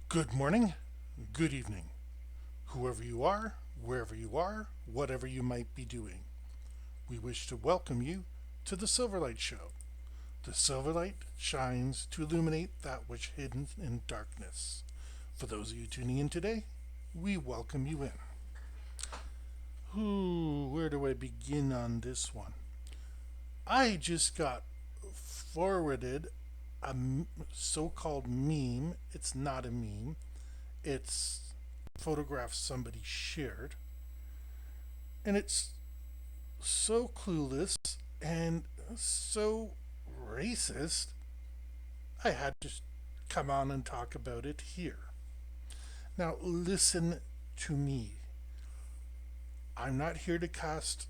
Good morning, good evening, whoever you are, wherever you are, whatever you might be doing. We wish to welcome you to the Silverlight Show. The Silverlight shines to illuminate that which hidden in darkness. For those of you tuning in today, we welcome you in. Where do I begin on this one? I just got forwarded a so-called meme. It's not a meme. It's photographs somebody shared, and it's so clueless and so racist. I had to come on and talk about it here. Now, listen to me. I'm not here to cast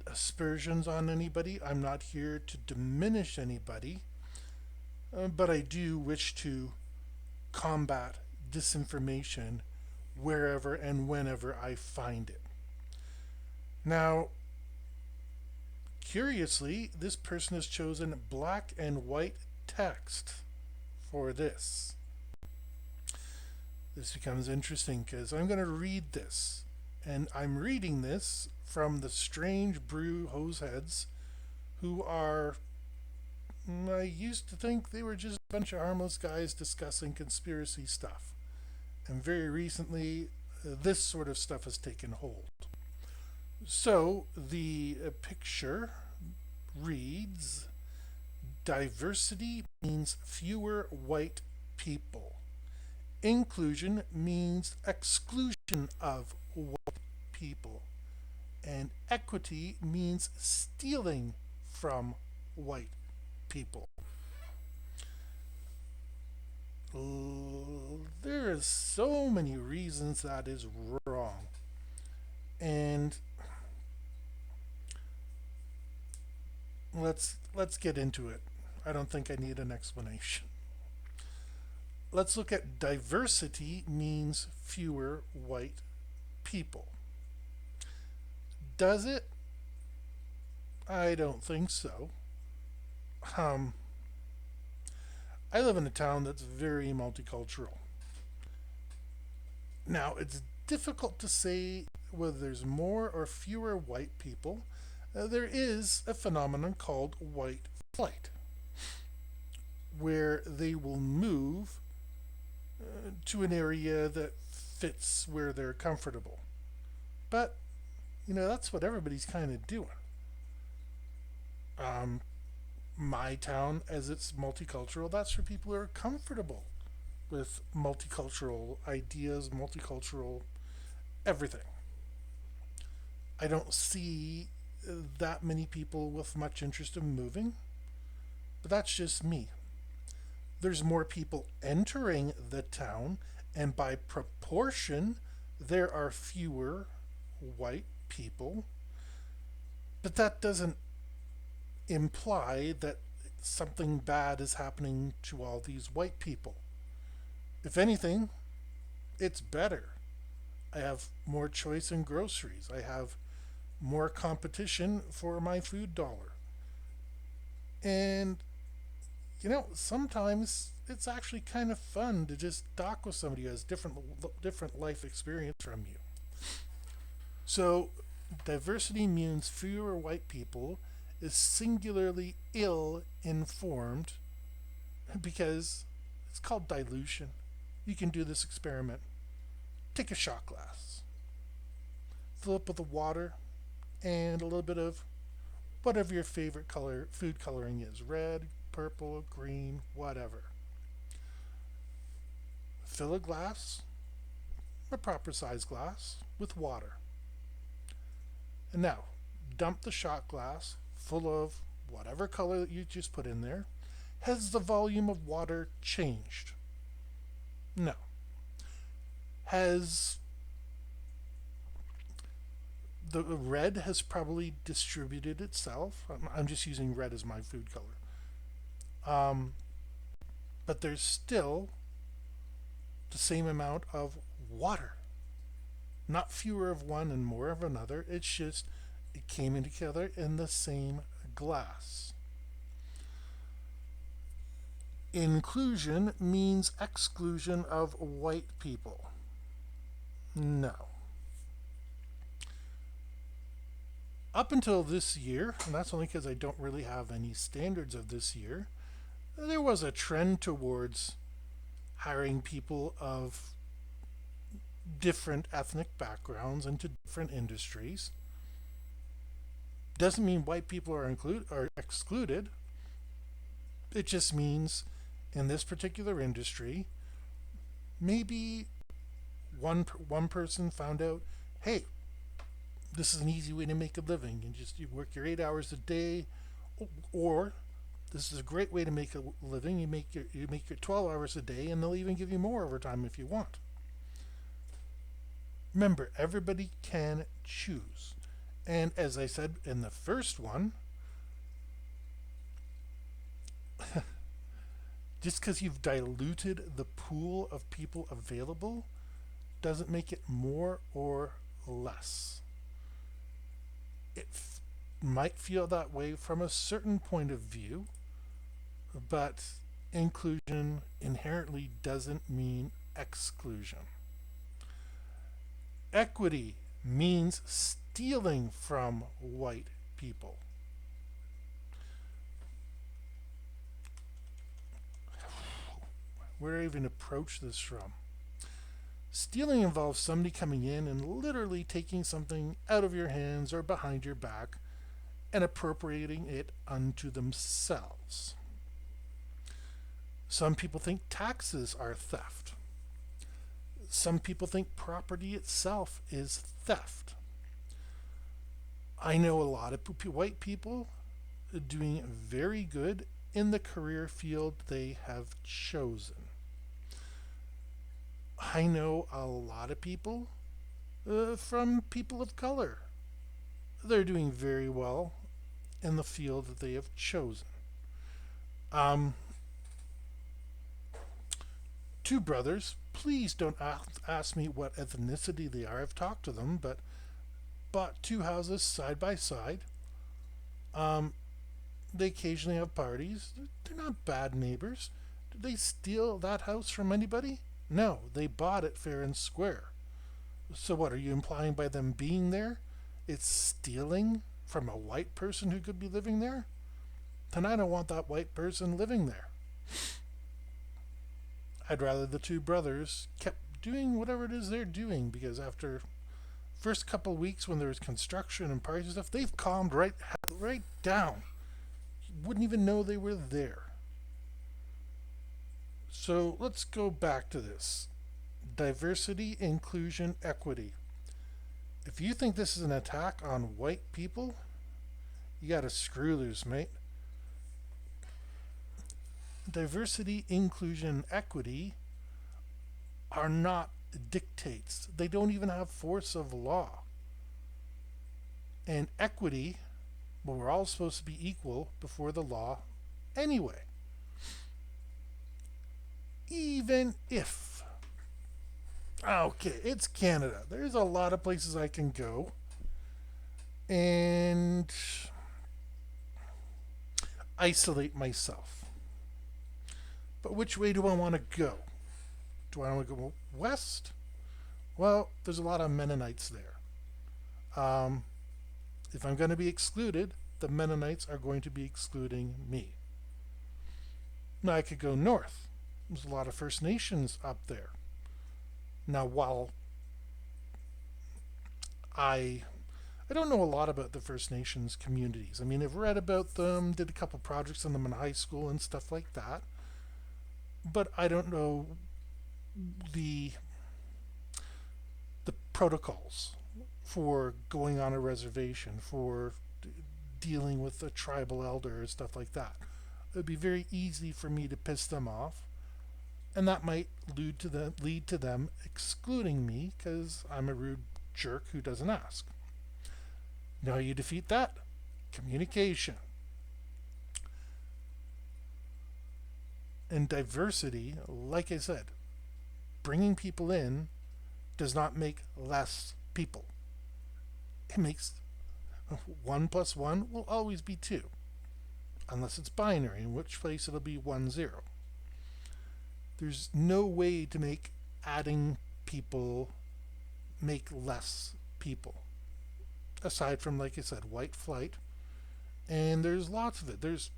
aspersions on anybody. I'm not here to diminish anybody. But I do wish to combat disinformation wherever and whenever I find it. Now, curiously, this person has chosen black and white text for this. This becomes interesting because I'm going to read this. And I'm reading this from the strange brew hoseheads who are. I used to think they were just a bunch of harmless guys discussing conspiracy stuff. And very recently, this sort of stuff has taken hold. So the picture reads: diversity means fewer white people. Inclusion means exclusion of white people. And equity means stealing from white people. There is so many reasons that is wrong. And let's get into it. I don't think I need an explanation. Let's look at diversity means fewer white people. Does it? I don't think so. Um, I live in a town that's very multicultural. Now, it's difficult to say whether there's more or fewer white people. There is a phenomenon called white flight, where they will move to an area that fits where they're comfortable. But, that's what everybody's kind of doing. Um, my town, as it's multicultural, that's for people who are comfortable with multicultural ideas, multicultural everything. I don't see that many people with much interest in moving, but that's just me. There's more people entering the town, and by proportion, there are fewer white people, but that doesn't imply that something bad is happening to all these white people. If anything, it's better. I have more choice in groceries. I have more competition for my food dollar. And, sometimes it's actually kind of fun to just talk with somebody who has different life experience from you. So, diversity means fewer white people is singularly ill informed because it's called dilution. You can do this experiment. Take a shot glass, fill up with the water and a little bit of whatever your favorite color food coloring is: red, purple, green, whatever. Fill a glass, a proper size glass, with water. And now, dump the shot glass full of whatever color that you just put in there. Has the volume of water changed? No. Has the red has probably distributed itself? I'm just using red as my food color. Um, but there's still the same amount of water. Not fewer of one and more of another. It's just it came in together in the same glass. Inclusion means exclusion of white people. No. Up until this year, and that's only because I don't really have any standards of this year, there was a trend towards hiring people of different ethnic backgrounds into different industries. Doesn't mean white people are excluded. It just means in this particular industry, maybe one person found out, hey, this is an easy way to make a living. You work your 8 hours a day, or this is a great way to make a living. You make your 12 hours a day, and they'll even give you more overtime if you want. Remember, everybody can choose. And as I said in the first one, just because you've diluted the pool of people available doesn't make it more or less. It might feel that way from a certain point of view, but inclusion inherently doesn't mean exclusion. Equity means stealing from white people. Where do I even approach this from? Stealing involves somebody coming in and literally taking something out of your hands or behind your back and appropriating it unto themselves. Some people think taxes are theft. Some people think property itself is theft. I know a lot of white people doing very good in the career field they have chosen. I know a lot of people from people of color. They're doing very well in the field that they have chosen. Um, Two brothers, please don't ask me what ethnicity they are. I've talked to them, but bought two houses side by side. Um, they occasionally have parties. They're not bad neighbors. Did they steal that house from anybody? No, they bought it fair and square. So what are you implying by them being there? It's stealing from a white person who could be living there? Then I don't want that white person living there. I'd rather the two brothers kept doing whatever it is they're doing, because after first couple weeks when there was construction and parties and stuff, they've calmed right down. You wouldn't even know they were there. So let's go back to this. Diversity, inclusion, equity. If you think this is an attack on white people, you gotta screw loose, mate. Diversity, inclusion, equity are not dictates. They don't even have force of law. And equity, well, we're all supposed to be equal before the law anyway. Even if, okay, it's Canada. There's a lot of places I can go. And isolate myself. But which way do I want to go? Do I want to go west? Well, there's a lot of Mennonites there. If I'm going to be excluded, the Mennonites are going to be excluding me. Now I could go north. There's a lot of First Nations up there. Now, while I don't know a lot about the First Nations communities. I mean, I've read about them, did a couple projects on them in high school and stuff like that. But I don't know the protocols for going on a reservation, for dealing with a tribal elder or stuff like that. It would be very easy for me to piss them off, and that might lead to them excluding me because I'm a rude jerk who doesn't ask. Now you defeat that? Communication. And diversity, like I said, bringing people in does not make less people. It makes 1 plus 1 will always be 2. Unless it's binary, in which case it'll be 1, 0. There's no way to make adding people make less people. Aside from, like I said, white flight. And there's lots of it. There's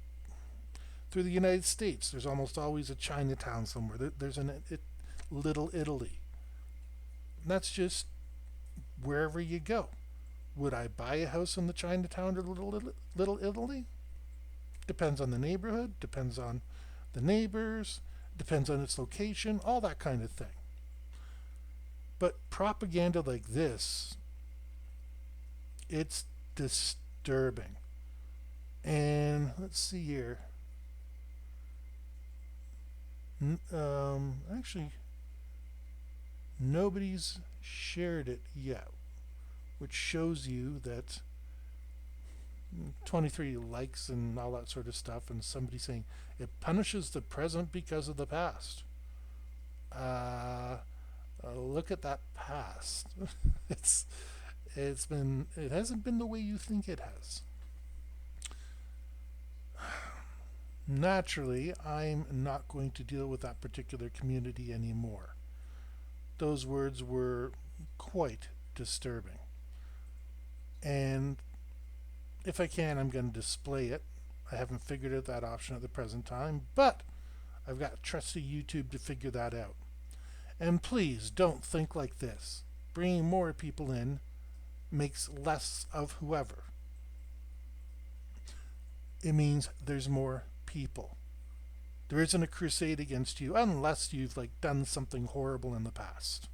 through the United States, there's almost always a Chinatown somewhere. There's Little Italy. And that's just wherever you go. Would I buy a house in the Chinatown or Little Italy? Depends on the neighborhood, depends on the neighbors, depends on its location, all that kind of thing. But propaganda like this, it's disturbing. And let's see here. Actually, nobody's shared it yet, which shows you that 23 likes and all that sort of stuff, and somebody saying it punishes the present because of the past. Look at that past. it's it hasn't been the way you think it has. Naturally, I'm not going to deal with that particular community anymore. Those words were quite disturbing. And if I can, I'm going to display it. I haven't figured out that option at the present time, but I've got trusty YouTube to figure that out. And please don't think like this. Bringing more people in makes less of whoever. It means there's more people. There isn't a crusade against you unless you've done something horrible in the past.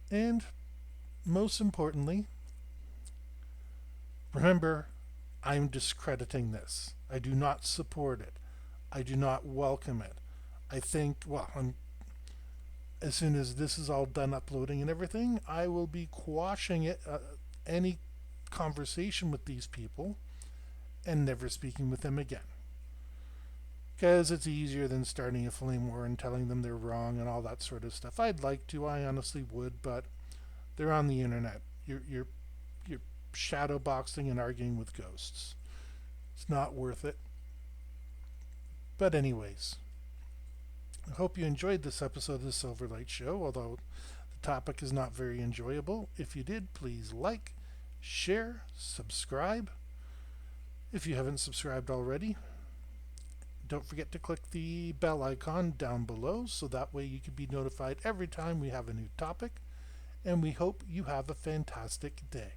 And most importantly, remember, I'm discrediting this. I do not support it. I do not welcome it. I think, as soon as this is all done uploading and everything, I will be quashing it, any conversation with these people, and never speaking with them again. Because it's easier than starting a flame war and telling them they're wrong and all that sort of stuff. I'd like to, I honestly would, but they're on the internet. You're shadow boxing and arguing with ghosts. It's not worth it. But anyways, I hope you enjoyed this episode of the Silverlight Show, although the topic is not very enjoyable. If you did, please like, share, subscribe. If you haven't subscribed already, don't forget to click the bell icon down below so that way you can be notified every time we have a new topic. And we hope you have a fantastic day.